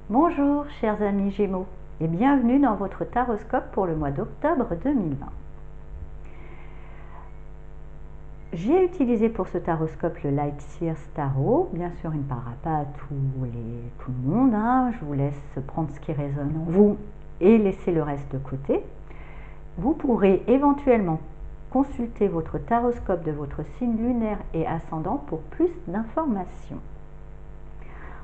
Bonjour chers amis Gémeaux et bienvenue dans votre taroscope pour le mois d'octobre 2020. J'ai utilisé pour ce taroscope le Light Seers Tarot. Bien sûr, il ne parlera pas à tout le monde. Je vous laisse prendre ce qui résonne en vous et laisser le reste de côté. Vous pourrez éventuellement consulter votre taroscope de votre signe lunaire et ascendant pour plus d'informations.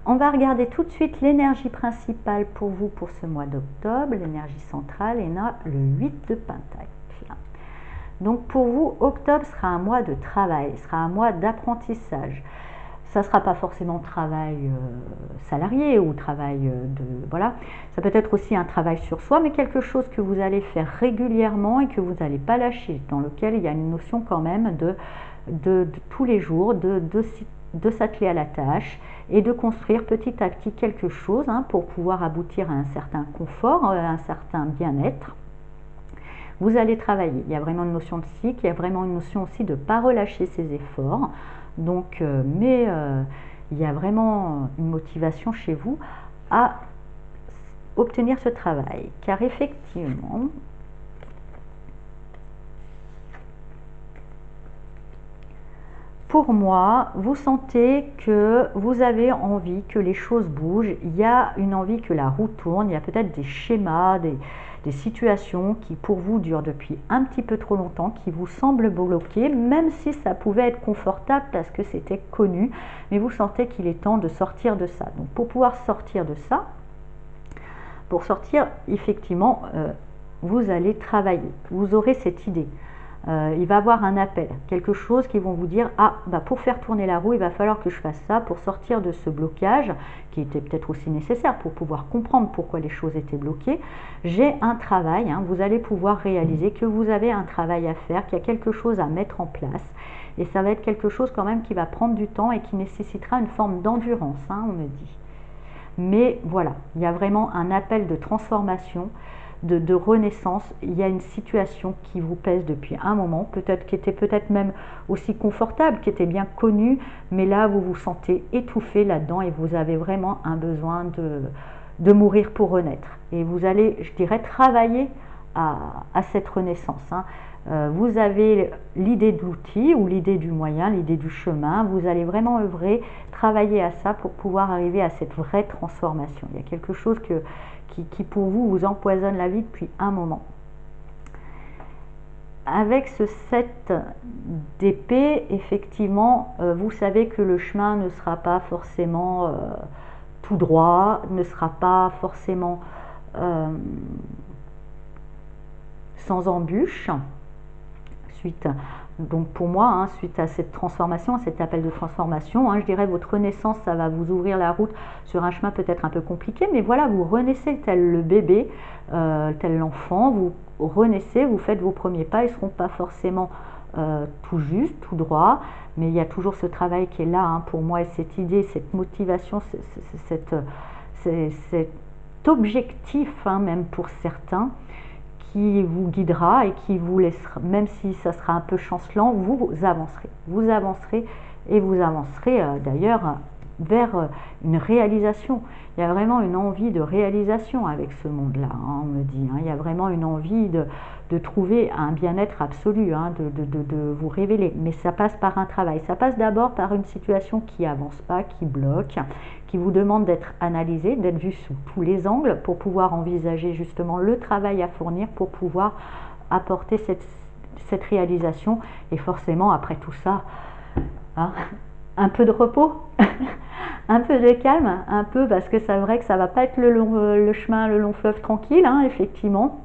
On va regarder tout de suite l'énergie principale pour vous pour ce mois d'octobre. L'énergie centrale est là, le 8 de Pentacle. Donc pour vous, octobre sera un mois de travail, sera un mois d'apprentissage. Ça ne sera pas forcément travail salarié ou travail voilà. Ça peut être aussi un travail sur soi, mais quelque chose que vous allez faire régulièrement et que vous n'allez pas lâcher, dans lequel il y a une notion quand même de tous les jours, de s'atteler à la tâche et de construire petit à petit quelque chose pour pouvoir aboutir à un certain confort, à un certain bien-être. Vous allez travailler. Il y a vraiment une notion de cycle, il y a vraiment une notion aussi de ne pas relâcher ses efforts. Donc, il y a vraiment une motivation chez vous à obtenir ce travail. Car effectivement, pour moi, vous sentez que vous avez envie que les choses bougent, il y a une envie que la roue tourne, il y a peut-être des schémas, des situations qui pour vous durent depuis un petit peu trop longtemps, qui vous semblent bloquées, même si ça pouvait être confortable parce que c'était connu, mais vous sentez qu'il est temps de sortir de ça. Donc pour pouvoir sortir de ça, pour sortir, effectivement, vous allez travailler, vous aurez cette idée. Il va y avoir un appel, quelque chose qui vont vous dire pour faire tourner la roue, il va falloir que je fasse ça pour sortir de ce blocage qui était peut-être aussi nécessaire pour pouvoir comprendre pourquoi les choses étaient bloquées. J'ai un travail, vous allez pouvoir réaliser que vous avez un travail à faire, qu'il y a quelque chose à mettre en place et ça va être quelque chose quand même qui va prendre du temps et qui nécessitera une forme d'endurance, on me dit. Mais voilà, il y a vraiment un appel de transformation, de renaissance. Il y a une situation qui vous pèse depuis un moment, peut-être qui était peut-être même aussi confortable, qui était bien connue, mais là vous vous sentez étouffé là-dedans et vous avez vraiment un besoin de mourir pour renaître. Et vous allez, je dirais, travailler à cette renaissance. Vous avez l'idée de l'outil ou l'idée du moyen, l'idée du chemin. Vous allez vraiment œuvrer, travailler à ça pour pouvoir arriver à cette vraie transformation. Il y a quelque chose qui pour vous empoisonne la vie depuis un moment. Avec ce 7 d'épée, effectivement, vous savez que le chemin ne sera pas forcément tout droit, ne sera pas forcément sans embûches. Donc pour moi, suite à cette transformation, à cet appel de transformation, je dirais votre renaissance, ça va vous ouvrir la route sur un chemin peut-être un peu compliqué, mais voilà, vous renaissez tel le bébé, tel l'enfant, vous renaissez, vous faites vos premiers pas, ils ne seront pas forcément tout juste, tout droit, mais il y a toujours ce travail qui est là pour moi, et cette idée, cette motivation, cet objectif, même pour certains, qui vous guidera et qui vous laissera, même si ça sera un peu chancelant, vous avancerez et vous avancerez d'ailleurs vers une réalisation. Il y a vraiment une envie de réalisation avec ce monde-là, on me dit. Il y a vraiment une envie de trouver un bien-être absolu, de vous révéler. Mais ça passe par un travail. Ça passe d'abord par une situation qui avance pas, qui bloque, qui vous demande d'être analysé, d'être vu sous tous les angles pour pouvoir envisager justement le travail à fournir pour pouvoir apporter cette réalisation. Et forcément, après tout ça, un peu de repos, un peu de calme, un peu, parce que c'est vrai que ça va pas être le chemin, le long fleuve tranquille, effectivement.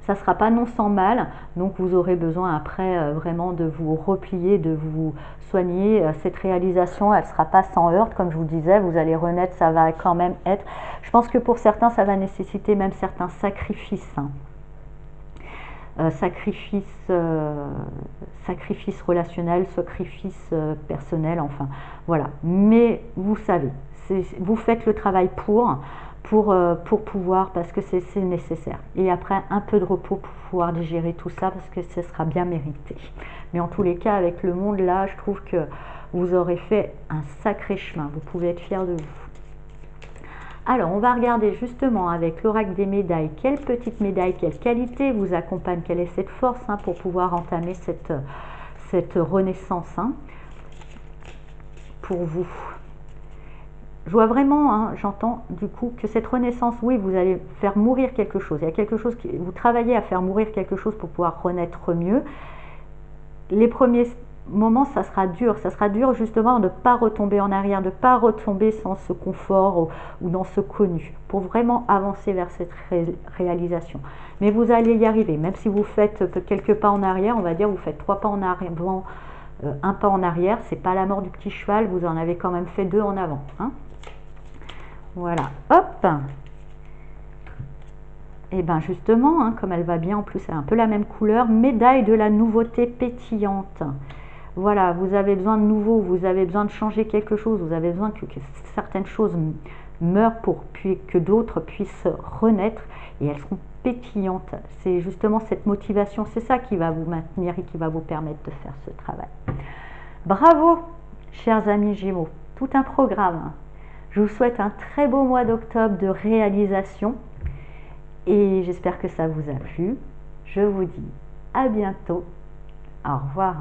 Ça ne sera pas non sans mal, donc vous aurez besoin après vraiment de vous replier, de vous soigner. Cette réalisation, elle ne sera pas sans heurts, comme je vous disais, vous allez renaître, ça va quand même être... Je pense que pour certains, ça va nécessiter même certains sacrifices. Sacrifice relationnel, sacrifice personnel, enfin voilà. Mais vous savez, vous faites le travail pour pouvoir, parce que c'est nécessaire. Et après, un peu de repos pour pouvoir digérer tout ça, parce que ce sera bien mérité. Mais en tous les cas, avec le monde là, je trouve que vous aurez fait un sacré chemin. Vous pouvez être fiers de vous. Alors, on va regarder justement avec l'oracle des médailles, quelle petite médaille, quelle qualité vous accompagne, quelle est cette force hein, pour pouvoir entamer cette renaissance hein, pour vous. Je vois vraiment, hein, j'entends du coup que cette renaissance, oui, vous allez faire mourir quelque chose. Il y a quelque chose qui, vous travaillez à faire mourir quelque chose pour pouvoir renaître mieux. Les premiers moments, ça sera dur justement de ne pas retomber en arrière, de ne pas retomber sans ce confort ou dans ce connu, pour vraiment avancer vers cette réalisation. Mais vous allez y arriver, même si vous faites quelques pas en arrière, on va dire vous faites 3 pas en arrière, un pas en arrière, c'est pas la mort du petit cheval, vous en avez quand même fait 2 en avant. Hein. Voilà, hop. Et bien justement, hein, comme elle va bien, en plus elle a un peu la même couleur, médaille de la nouveauté pétillante. Voilà, vous avez besoin de nouveau, vous avez besoin de changer quelque chose, vous avez besoin que certaines choses meurent pour que d'autres puissent renaître et elles seront pétillantes. C'est justement cette motivation, c'est ça qui va vous maintenir et qui va vous permettre de faire ce travail. Bravo, chers amis Gémeaux, tout un programme. Je vous souhaite un très beau mois d'octobre de réalisation et j'espère que ça vous a plu. Je vous dis à bientôt. Au revoir.